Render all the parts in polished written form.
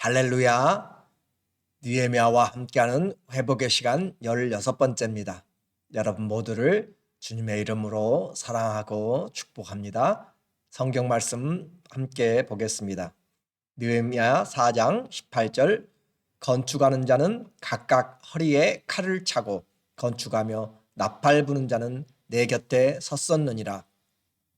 할렐루야. 느헤미야와 함께하는 회복의 시간 16번째입니다. 여러분 모두를 주님의 이름으로 사랑하고 축복합니다. 성경 말씀 함께 보겠습니다. 느헤미야 4장 18절 건축하는 자는 각각 허리에 칼을 차고 건축하며 나팔 부는 자는 내 곁에 섰었느니라.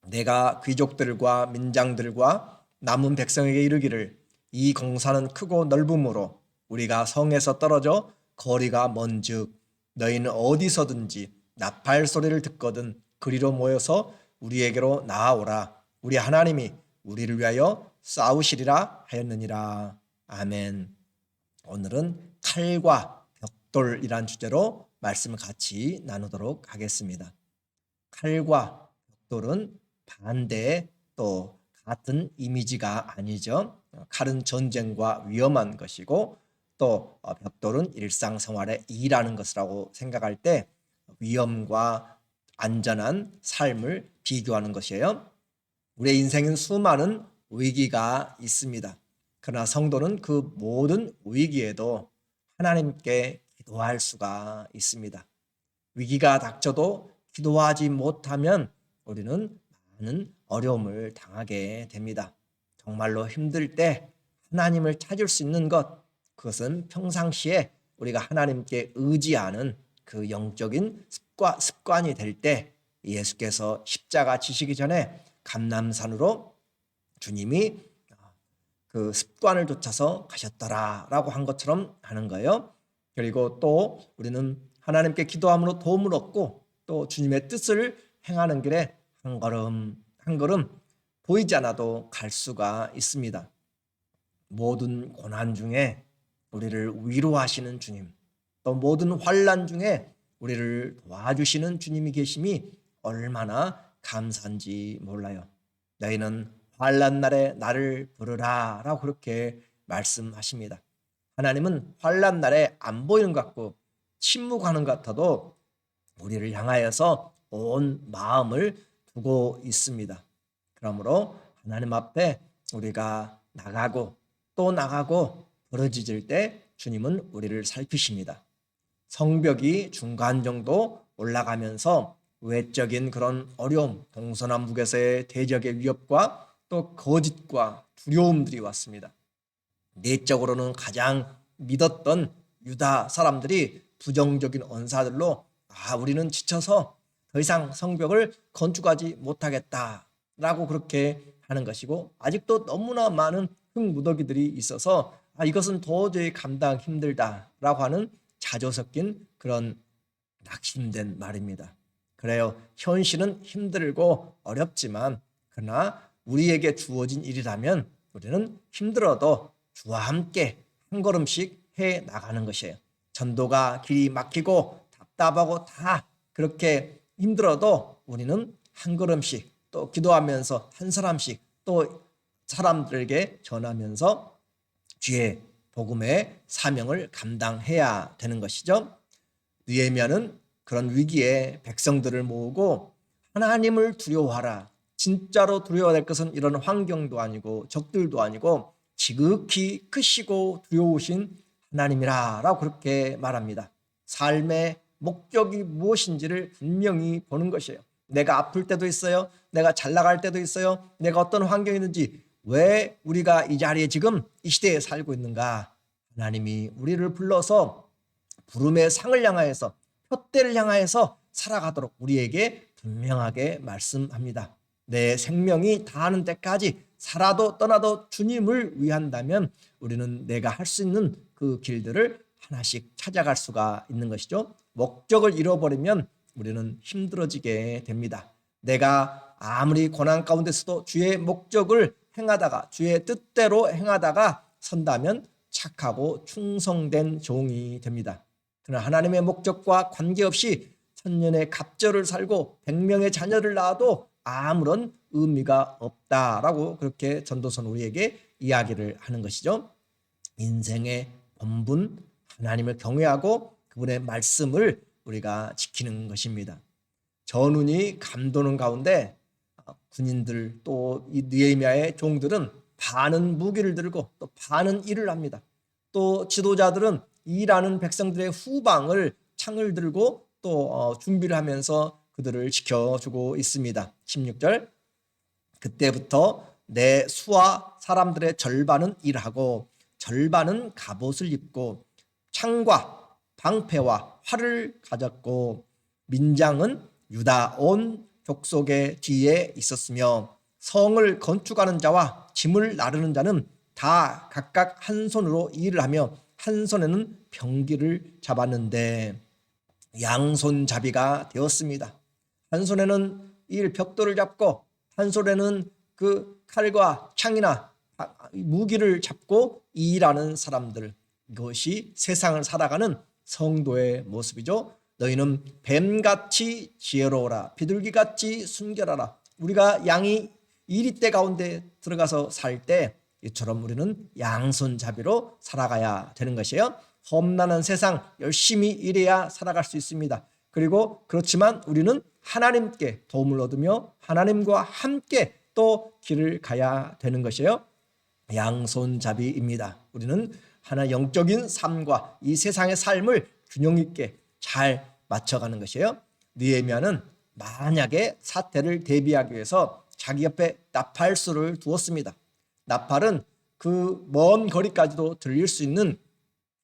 내가 귀족들과 민장들과 남은 백성에게 이르기를 이 공사는 크고 넓음으로 우리가 성에서 떨어져 거리가 먼즉 너희는 어디서든지 나팔 소리를 듣거든 그리로 모여서 우리에게로 나아오라. 우리 하나님이 우리를 위하여 싸우시리라 하였느니라. 아멘. 오늘은 칼과 벽돌이란 주제로 말씀을 같이 나누도록 하겠습니다. 칼과 벽돌은 반대의 또 같은 이미지가 아니죠. 칼은 전쟁과 위험한 것이고 또 벽돌은 일상생활에 일하는 것이라고 생각할 때 위험과 안전한 삶을 비교하는 것이에요. 우리의 인생은 수많은 위기가 있습니다. 그러나 성도는 그 모든 위기에도 하나님께 기도할 수가 있습니다. 위기가 닥쳐도 기도하지 못하면 우리는 많은 어려움을 당하게 됩니다. 정말로 힘들 때 하나님을 찾을 수 있는 것, 그것은 평상시에 우리가 하나님께 의지하는 그 영적인 습관이 될 때 예수께서 십자가 지시기 전에 감람산으로 주님이 그 습관을 좇아서 가셨더라라고 한 것처럼 하는 거예요. 그리고 또 우리는 하나님께 기도함으로 도움을 얻고 또 주님의 뜻을 행하는 길에 한 걸음 한 걸음 보이지 않아도 갈 수가 있습니다. 모든 고난 중에 우리를 위로하시는 주님, 또 모든 환난 중에 우리를 도와주시는 주님이 계심이 얼마나 감사한지 몰라요. 너희는 환난 날에 나를 부르라 라고 그렇게 말씀하십니다. 하나님은 환난 날에 안 보이는 것 같고 침묵하는 것 같아도 우리를 향하여서 온 마음을 두고 있습니다. 그러므로 하나님 앞에 우리가 나가고 또 나가고 부르짖을 때 주님은 우리를 살피십니다. 성벽이 중간 정도 올라가면서 외적인 그런 어려움, 동서남북에서의 대적의 위협과 또 거짓과 두려움들이 왔습니다. 내적으로는 가장 믿었던 유다 사람들이 부정적인 언사들로 우리는 지쳐서 더 이상 성벽을 건축하지 못하겠다라고 그렇게 하는 것이고, 아직도 너무나 많은 흙무더기들이 있어서 이것은 도저히 감당 힘들다라고 하는 자조 섞인 그런 낙심된 말입니다. 그래요. 현실은 힘들고 어렵지만 그러나 우리에게 주어진 일이라면 우리는 힘들어도 주와 함께 한 걸음씩 해 나가는 것이에요. 전도가 길이 막히고 답답하고 다 그렇게 힘들어도 우리는 한 걸음씩 또 기도하면서 한 사람씩 또 사람들에게 전하면서 주의 복음의 사명을 감당해야 되는 것이죠. 느헤미야는 그런 위기에 백성들을 모으고 하나님을 두려워하라. 진짜로 두려워야 될 것은 이런 환경도 아니고 적들도 아니고 지극히 크시고 두려우신 하나님이라 라고 그렇게 말합니다. 삶의 목적이 무엇인지를 분명히 보는 것이에요. 내가 아플 때도 있어요. 내가 잘 나갈 때도 있어요. 내가 어떤 환경이 있는지, 왜 우리가 이 자리에 지금 이 시대에 살고 있는가. 하나님이 우리를 불러서 부름의 상을 향하여서 표대를 향하여서 살아가도록 우리에게 분명하게 말씀합니다. 내 생명이 다하는 때까지 살아도 떠나도 주님을 위한다면 우리는 내가 할 수 있는 그 길들을 하나씩 찾아갈 수가 있는 것이죠. 목적을 잃어버리면 우리는 힘들어지게 됩니다. 내가 아무리 고난 가운데서도 주의 목적을 행하다가 주의 뜻대로 행하다가 선다면 착하고 충성된 종이 됩니다. 그러나 하나님의 목적과 관계없이 천년의 갑절을 살고 100명의 자녀를 낳아도 아무런 의미가 없다라고 그렇게 전도서는 우리에게 이야기를 하는 것이죠. 인생의 본분, 하나님을 경외하고 그분의 말씀을 우리가 지키는 것입니다. 전운이 감도는 가운데 군인들 또 이 느헤미야의 종들은 반은 무기를 들고 또 반은 일을 합니다. 또 지도자들은 일하는 백성들의 후방을 창을 들고 또 준비를 하면서 그들을 지켜주고 있습니다. 16절, 그때부터 내 수하 사람들의 절반은 일하고 절반은 갑옷을 입고 창과 방패와 활을 가졌고 민장은 유다 온 족속의 뒤에 있었으며 성을 건축하는 자와 짐을 나르는 자는 다 각각 한 손으로 일을 하며 한 손에는 병기를 잡았는데 양손잡이가 되었습니다. 한 손에는 벽돌을 잡고 한 손에는 그 칼과 창이나 무기를 잡고 일하는 사람들, 이것이 세상을 살아가는 성도의 모습이죠. 너희는 뱀같이 지혜로워라, 비둘기같이 순결하라. 우리가 양이 이리떼 가운데 들어가서 살 때 이처럼 우리는 양손잡이로 살아가야 되는 것이에요. 험난한 세상 열심히 일해야 살아갈 수 있습니다. 그리고 그렇지만 우리는 하나님께 도움을 얻으며 하나님과 함께 또 길을 가야 되는 것이에요. 양손잡이입니다. 우리는 하나 영적인 삶과 이 세상의 삶을 균형 있게 잘 맞춰가는 것이에요. 느헤미야는 만약에 사태를 대비하기 위해서 자기 옆에 나팔수를 두었습니다. 나팔은 그 먼 거리까지도 들릴 수 있는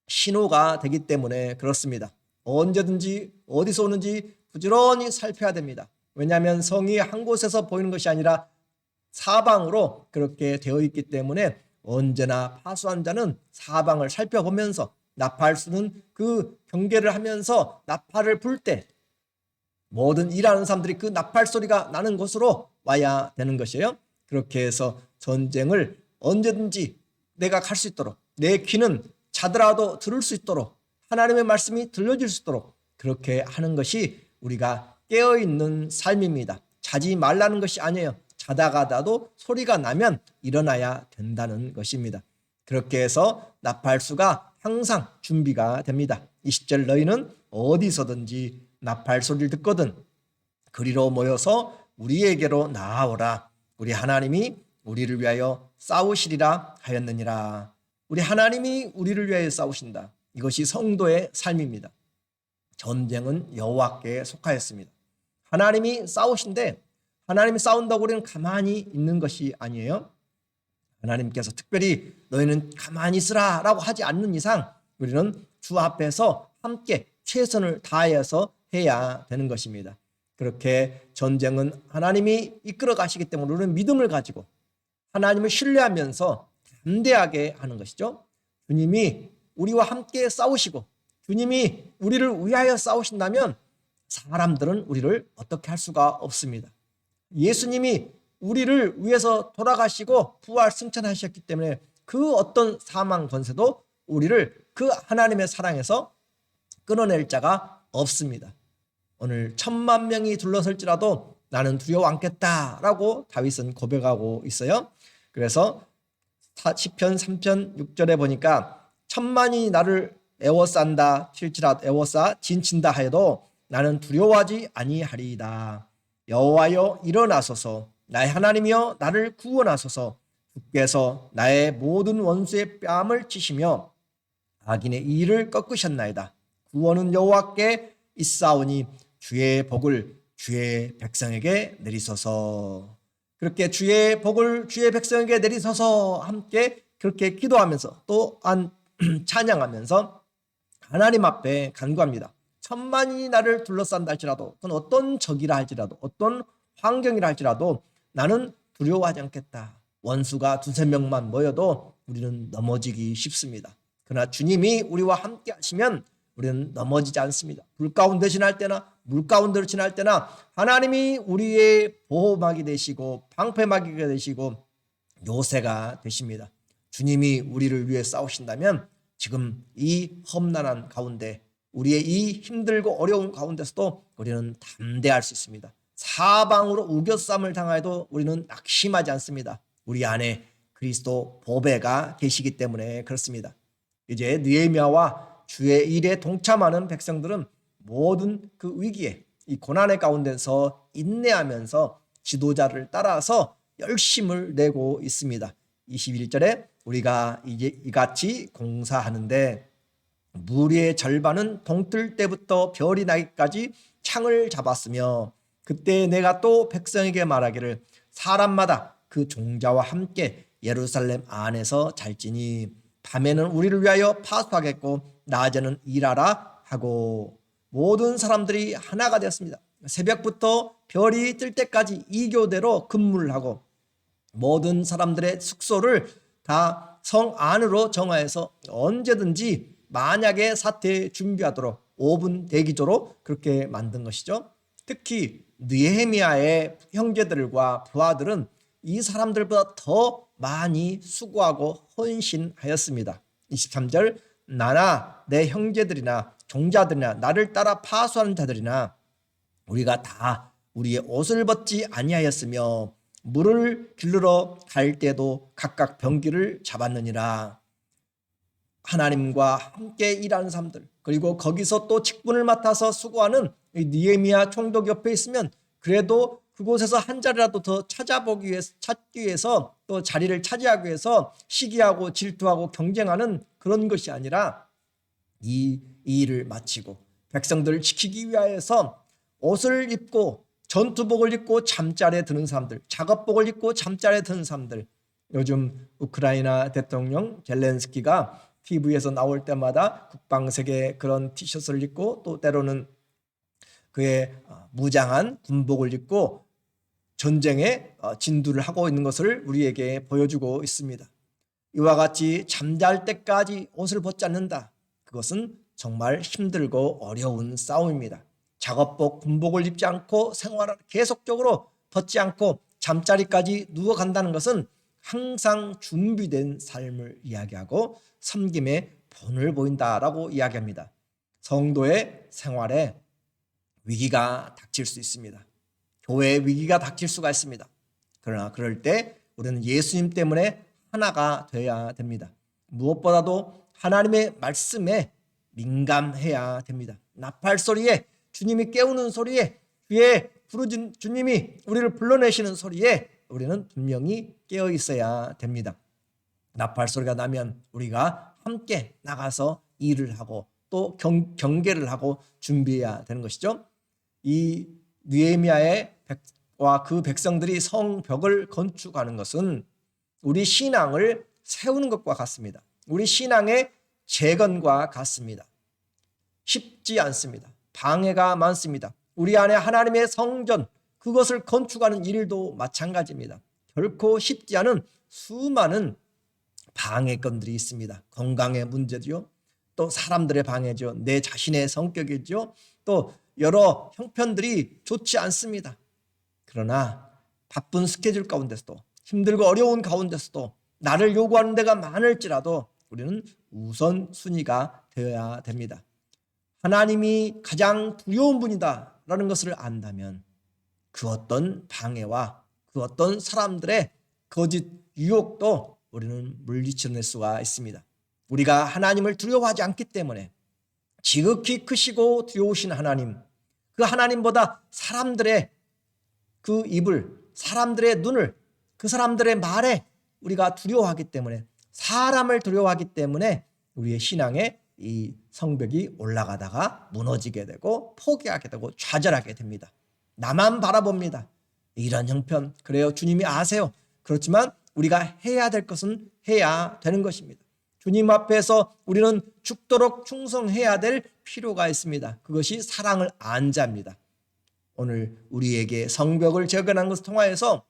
신호가 되기 때문에 그렇습니다. 언제든지 어디서 오는지 부지런히 살펴야 됩니다. 왜냐하면 성이 한 곳에서 보이는 것이 아니라 사방으로 그렇게 되어 있기 때문에 언제나 파수한 자는 사방을 살펴보면서 나팔수는 그 경계를 하면서 나팔을 불 때 모든 일하는 사람들이 그 나팔 소리가 나는 곳으로 와야 되는 것이에요. 그렇게 해서 전쟁을 언제든지 내가 갈 수 있도록, 내 귀는 자더라도 들을 수 있도록, 하나님의 말씀이 들려질 수 있도록 그렇게 하는 것이 우리가 깨어있는 삶입니다. 자지 말라는 것이 아니에요. 자다가도 소리가 나면 일어나야 된다는 것입니다. 그렇게 해서 나팔수가 항상 준비가 됩니다. 20절, 너희는 어디서든지 나팔 소리를 듣거든 그리로 모여서 우리에게로 나아오라. 우리 하나님이 우리를 위하여 싸우시리라 하였느니라. 우리 하나님이 우리를 위하여 싸우신다. 이것이 성도의 삶입니다. 전쟁은 여호와께 속하였습니다. 하나님이 싸우신데 하나님이 싸운다고 우리는 가만히 있는 것이 아니에요. 하나님께서 특별히 너희는 가만히 있으라 라고 하지 않는 이상 우리는 주 앞에서 함께 최선을 다해서 해야 되는 것입니다. 그렇게 전쟁은 하나님이 이끌어 가시기 때문에 우리는 믿음을 가지고 하나님을 신뢰하면서 담대하게 하는 것이죠. 주님이 우리와 함께 싸우시고 주님이 우리를 위하여 싸우신다면 사람들은 우리를 어떻게 할 수가 없습니다. 예수님이 우리를 위해서 돌아가시고 부활 승천하셨기 때문에 그 어떤 사망 권세도 우리를 그 하나님의 사랑에서 끊어낼 자가 없습니다. 오늘 1,000만 명이 둘러설지라도 나는 두려워 않겠다라고 다윗은 고백하고 있어요. 그래서 시편 3편 6절에 보니까 1,000만이 나를 애워싼다 칠지라도 애워싸 진친다 하여도 나는 두려워하지 아니하리이다. 여호와여 일어나소서, 나의 하나님이여 나를 구원하소서. 주께서 나의 모든 원수의 뺨을 치시며 악인의 이를 꺾으셨나이다. 구원은 여호와께 있사오니 주의 복을 주의 백성에게 내리소서. 그렇게 주의 복을 주의 백성에게 내리소서 함께 그렇게 기도하면서 또한 찬양하면서 하나님 앞에 간구합니다. 1,000만이 나를 둘러싼다 할지라도, 그건 어떤 적이라 할지라도, 어떤 환경이라 할지라도 나는 두려워하지 않겠다. 원수가 2-3명만 모여도 우리는 넘어지기 쉽습니다. 그러나 주님이 우리와 함께 하시면 우리는 넘어지지 않습니다. 불 가운데 지날 때나 물 가운데로 지날 때나 하나님이 우리의 보호막이 되시고 방패막이 되시고 요새가 되십니다. 주님이 우리를 위해 싸우신다면 지금 이 험난한 가운데 우리의 이 힘들고 어려운 가운데서도 우리는 담대할 수 있습니다. 사방으로 우겨쌈을 당하여도 우리는 낙심하지 않습니다. 우리 안에 그리스도 보배가 계시기 때문에 그렇습니다. 이제 느헤미야와 주의 일에 동참하는 백성들은 모든 그 위기에 이 고난의 가운데서 인내하면서 지도자를 따라서 열심을 내고 있습니다. 21절에 우리가 이같이 공사하는데 무리의 절반은 동틀 때부터 별이 나기까지 창을 잡았으며 그때 내가 또 백성에게 말하기를 사람마다 그 종자와 함께 예루살렘 안에서 잘지니 밤에는 우리를 위하여 파수하겠고 낮에는 일하라 하고 모든 사람들이 하나가 되었습니다. 새벽부터 별이 뜰 때까지 이교대로 근무를 하고 모든 사람들의 숙소를 다 성 안으로 정하여서 언제든지 만약에 사태에 준비하도록 5분 대기조로 그렇게 만든 것이죠. 특히 느헤미야의 형제들과 부하들은 이 사람들보다 더 많이 수고하고 헌신하였습니다. 23절 나나 내 형제들이나 종자들이나 나를 따라 파수하는 자들이나 우리가 다 우리의 옷을 벗지 아니하였으며 물을 길르러 갈 때도 각각 병기를 잡았느니라. 하나님과 함께 일하는 사람들, 그리고 거기서 또 직분을 맡아서 수고하는 느헤미야 총독 옆에 있으면 그래도 그곳에서 한 자리라도 더 찾기 위해서 또 자리를 차지하기 위해서 시기하고 질투하고 경쟁하는 그런 것이 아니라 이 일을 마치고 백성들을 지키기 위하여서 옷을 입고 전투복을 입고 잠자리에 드는 사람들, 작업복을 입고 잠자리에 드는 사람들. 요즘 우크라이나 대통령 젤렌스키가 TV에서 나올 때마다 국방색의 그런 티셔츠를 입고 또 때로는 그의 무장한 군복을 입고 전쟁에 진두를 하고 있는 것을 우리에게 보여주고 있습니다. 이와 같이 잠잘 때까지 옷을 벗지 않는다. 그것은 정말 힘들고 어려운 싸움입니다. 작업복, 군복을 입지 않고 생활을 계속적으로 벗지 않고 잠자리까지 누워간다는 것은 항상 준비된 삶을 이야기하고 섬김의 본을 보인다라고 이야기합니다. 성도의 생활에 위기가 닥칠 수 있습니다. 교회에 위기가 닥칠 수가 있습니다. 그러나 그럴 때 우리는 예수님 때문에 하나가 되어야 됩니다. 무엇보다도 하나님의 말씀에 민감해야 됩니다. 나팔 소리에, 주님이 깨우는 소리에, 귀에 부르짖는 주님이 우리를 불러내시는 소리에 우리는 분명히 깨어 있어야 됩니다. 나팔 소리가 나면 우리가 함께 나가서 일을 하고 또 경계를 하고 준비해야 되는 것이죠. 이 느헤미야의 와 그 백성들이 성벽을 건축하는 것은 우리 신앙을 세우는 것과 같습니다. 우리 신앙의 재건과 같습니다. 쉽지 않습니다. 방해가 많습니다. 우리 안에 하나님의 성전, 그것을 건축하는 일도 마찬가지입니다. 결코 쉽지 않은 수많은 방해건들이 있습니다. 건강의 문제죠. 또 사람들의 방해죠. 내 자신의 성격이죠. 또 여러 형편들이 좋지 않습니다. 그러나 바쁜 스케줄 가운데서도 힘들고 어려운 가운데서도 나를 요구하는 데가 많을지라도 우리는 우선순위가 되어야 됩니다. 하나님이 가장 두려운 분이다라는 것을 안다면 그 어떤 방해와 그 어떤 사람들의 거짓 유혹도 우리는 물리쳐낼 수가 있습니다. 우리가 하나님을 두려워하지 않기 때문에 지극히 크시고 두려우신 하나님, 그 하나님보다 사람들의 그 입을, 사람들의 눈을, 그 사람들의 말에 우리가 두려워하기 때문에, 사람을 두려워하기 때문에 우리의 신앙에 이 성벽이 올라가다가 무너지게 되고 포기하게 되고 좌절하게 됩니다. 나만 바라봅니다. 이런 형편, 그래요. 주님이 아세요. 그렇지만 우리가 해야 될 것은 해야 되는 것입니다. 주님 앞에서 우리는 죽도록 충성해야 될 필요가 있습니다. 그것이 사랑을 안 자입니다. 오늘 우리에게 성벽을 재건한 것을 통하여서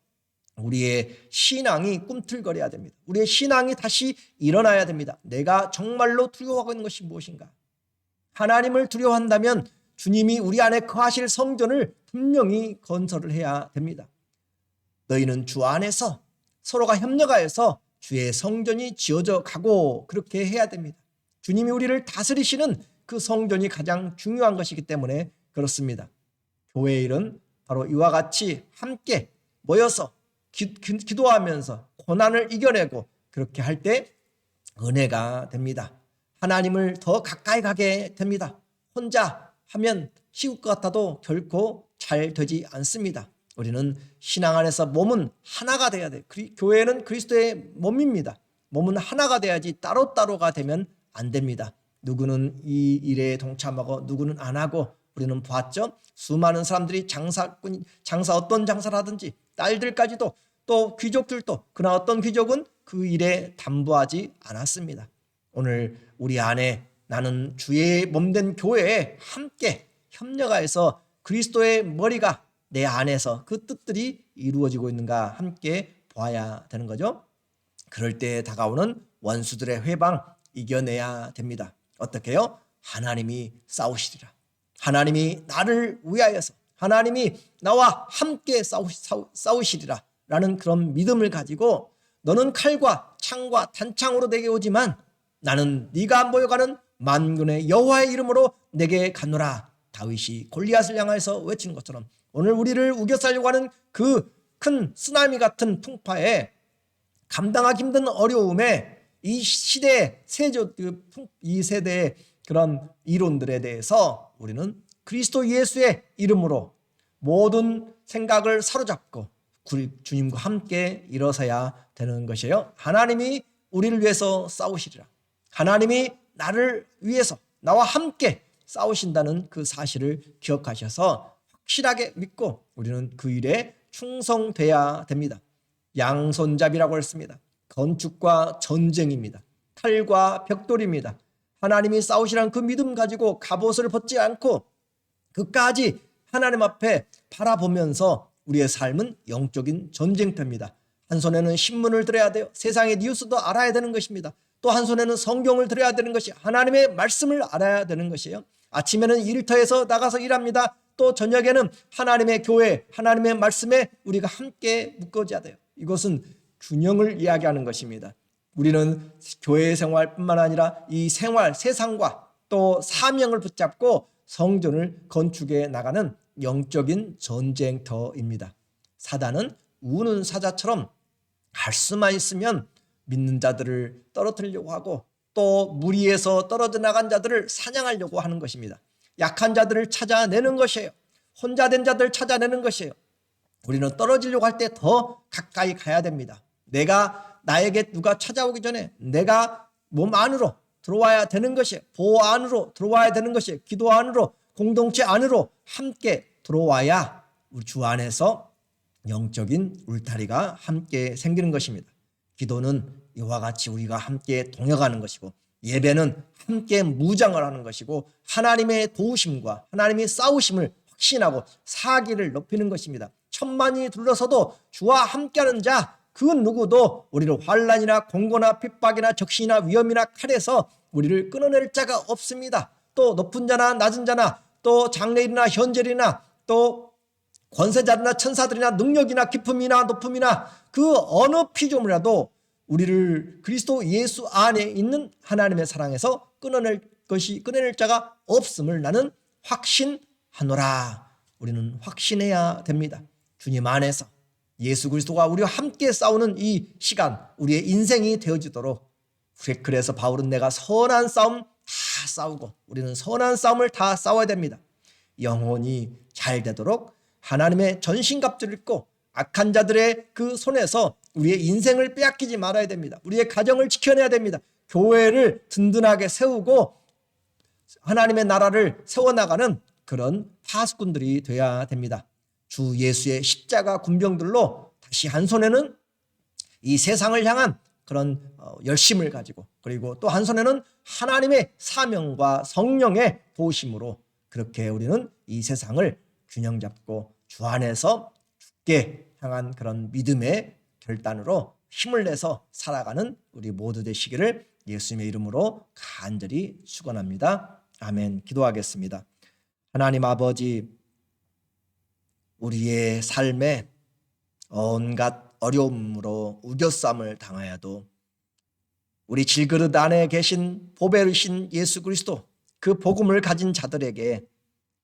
우리의 신앙이 꿈틀거려야 됩니다. 우리의 신앙이 다시 일어나야 됩니다. 내가 정말로 두려워하고 있는 것이 무엇인가? 하나님을 두려워한다면 주님이 우리 안에 거하실 성전을 분명히 건설을 해야 됩니다. 너희는 주 안에서 서로가 협력하여서 주의 성전이 지어져 가고 그렇게 해야 됩니다. 주님이 우리를 다스리시는 그 성전이 가장 중요한 것이기 때문에 그렇습니다. 교회의 일은 바로 이와 같이 함께 모여서 기도하면서 고난을 이겨내고 그렇게 할 때 은혜가 됩니다. 하나님을 더 가까이 가게 됩니다. 혼자 하면 쉬울 것 같아도 결코 잘 되지 않습니다. 우리는 신앙 안에서 몸은 하나가 돼야 돼요. 교회는 그리스도의 몸입니다. 몸은 하나가 돼야지 따로따로가 되면 안 됩니다. 누구는 이 일에 동참하고 누구는 안 하고, 우리는 봤죠? 수많은 사람들이 장사 어떤 장사를 하든지, 딸들까지도, 또 귀족들도, 그러나 어떤 귀족은 그 일에 담보하지 않았습니다. 오늘 우리 안에 나는 주의 몸된 교회에 함께 협력하여서 그리스도의 머리가 내 안에서 그 뜻들이 이루어지고 있는가 함께 봐야 되는 거죠. 그럴 때 다가오는 원수들의 회방 이겨내야 됩니다. 어떻게 해요? 하나님이 싸우시리라. 하나님이 나를 위하여서, 하나님이 나와 함께 싸우시리라 라는 그런 믿음을 가지고, 너는 칼과 창과 단창으로 내게 오지만 나는 네가 모여가는 만군의 여호와의 이름으로 내게 가노라. 다윗이 골리앗을 향해서 외치는 것처럼 오늘 우리를 우겨싸려고 하는 그 큰 쓰나미 같은 풍파에, 감당하기 힘든 어려움에, 이 시대의 이 세대의 그런 이론들에 대해서 우리는 그리스도 예수의 이름으로 모든 생각을 사로잡고 주님과 함께 일어서야 되는 것이에요. 하나님이 우리를 위해서 싸우시리라. 하나님이 나를 위해서 나와 함께 싸우신다는 그 사실을 기억하셔서 확실하게 믿고 우리는 그 일에 충성돼야 됩니다. 양손잡이라고 했습니다. 건축과 전쟁입니다. 칼과 벽돌입니다. 하나님이 싸우시라는 그 믿음 가지고 갑옷을 벗지 않고 끝까지 하나님 앞에 바라보면서 우리의 삶은 영적인 전쟁터입니다. 한 손에는 신문을 들어야 돼요. 세상의 뉴스도 알아야 되는 것입니다. 또 한 손에는 성경을 들어야 되는 것이, 하나님의 말씀을 알아야 되는 것이에요. 아침에는 일터에서 나가서 일합니다. 또 저녁에는 하나님의 교회, 하나님의 말씀에 우리가 함께 묶어져야 돼요. 이것은 균형을 이야기하는 것입니다. 우리는 교회 생활뿐만 아니라 이 생활, 세상과 또 사명을 붙잡고 성전을 건축해 나가는 영적인 전쟁터입니다. 사단은 우는 사자처럼 할 수만 있으면 믿는 자들을 떨어뜨리려고 하고, 또 무리에서 떨어져 나간 자들을 사냥하려고 하는 것입니다. 약한 자들을 찾아내는 것이에요. 혼자 된 자들을 찾아내는 것이에요. 우리는 떨어지려고 할 때 더 가까이 가야 됩니다. 나에게 누가 찾아오기 전에 내가 몸 안으로 들어와야 되는 것이에요. 보호 안으로 들어와야 되는 것이에요. 기도 안으로, 공동체 안으로 함께 들어와야 우리 주 안에서 영적인 울타리가 함께 생기는 것입니다. 기도는 이와 같이 우리가 함께 동역하는 것이고, 예배는 함께 무장을 하는 것이고, 하나님의 도우심과 하나님의 싸우심을 확신하고 사기를 높이는 것입니다. 천만이 둘러서도 주와 함께하는 자, 그 누구도 우리를 환난이나 공고나 핍박이나 적신이나 위험이나 칼에서 우리를 끊어낼 자가 없습니다. 또 높은 자나 낮은 자나, 또 장래일이나 현재일이나, 또 권세자들이나 천사들이나 능력이나 기품이나 높음이나 그 어느 피조물이라도 우리를 그리스도 예수 안에 있는 하나님의 사랑에서 끊어낼 자가 없음을 나는 확신하노라. 우리는 확신해야 됩니다. 주님 안에서 예수 그리스도가 우리와 함께 싸우는 이 시간, 우리의 인생이 되어지도록, 그래서 바울은 내가 선한 싸움 다 싸우고, 우리는 선한 싸움을 다 싸워야 됩니다. 영혼이 잘 되도록 하나님의 전신갑주를 입고 악한 자들의 그 손에서 우리의 인생을 빼앗기지 말아야 됩니다. 우리의 가정을 지켜내야 됩니다. 교회를 든든하게 세우고 하나님의 나라를 세워나가는 그런 파수꾼들이 되어야 됩니다. 주 예수의 십자가 군병들로 다시 한 손에는 이 세상을 향한 그런 열심을 가지고, 그리고 또 한 손에는 하나님의 사명과 성령의 도우심으로 그렇게 우리는 이 세상을 균형 잡고 주 안에서 죽게 향한 그런 믿음의 결단으로 힘을 내서 살아가는 우리 모두 되시기를 예수님의 이름으로 간절히 축원합니다. 아멘. 기도하겠습니다. 하나님 아버지, 우리의 삶에 온갖 어려움으로 우겨쌈을 당하여도 우리 질그릇 안에 계신 보배이신 예수 그리스도, 그 복음을 가진 자들에게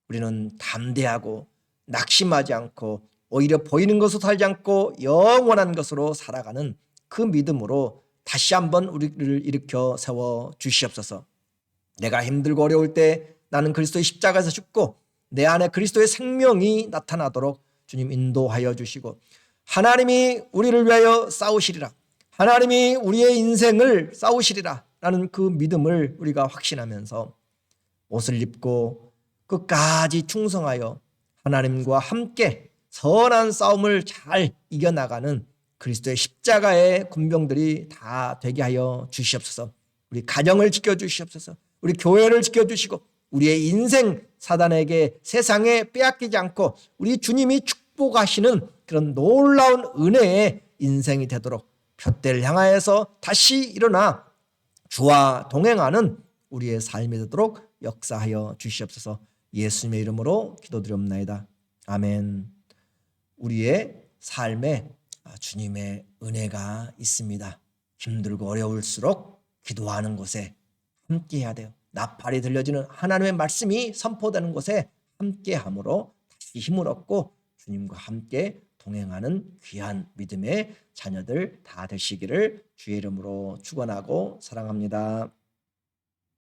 우리는 담대하고 낙심하지 않고 오히려 보이는 것으로 살지 않고 영원한 것으로 살아가는 그 믿음으로 다시 한번 우리를 일으켜 세워 주시옵소서. 내가 힘들고 어려울 때 나는 그리스도의 십자가에서 죽고 내 안에 그리스도의 생명이 나타나도록 주님 인도하여 주시고 하나님이 우리를 위하여 싸우시리라. 하나님이 우리의 인생을 싸우시리라 라는 그 믿음을 우리가 확신하면서 옷을 입고 끝까지 충성하여 하나님과 함께 선한 싸움을 잘 이겨나가는 그리스도의 십자가의 군병들이 다 되게 하여 주시옵소서. 우리 가정을 지켜주시옵소서. 우리 교회를 지켜주시고 우리의 인생 사단에게 세상에 빼앗기지 않고 우리 주님이 축복하시는 그런 놀라운 은혜의 인생이 되도록 푯대를 향하여서 다시 일어나 주와 동행하는 우리의 삶이 되도록 역사하여 주시옵소서. 예수님의 이름으로 기도드리옵나이다. 아멘. 우리의 삶에 주님의 은혜가 있습니다. 힘들고 어려울수록 기도하는 곳에 함께해야 돼요. 나팔이 들려지는 하나님의 말씀이 선포되는 곳에 함께함으로 다시 힘을 얻고 주님과 함께 동행하는 귀한 믿음의 자녀들 다 되시기를 주의 이름으로 축원하고 사랑합니다.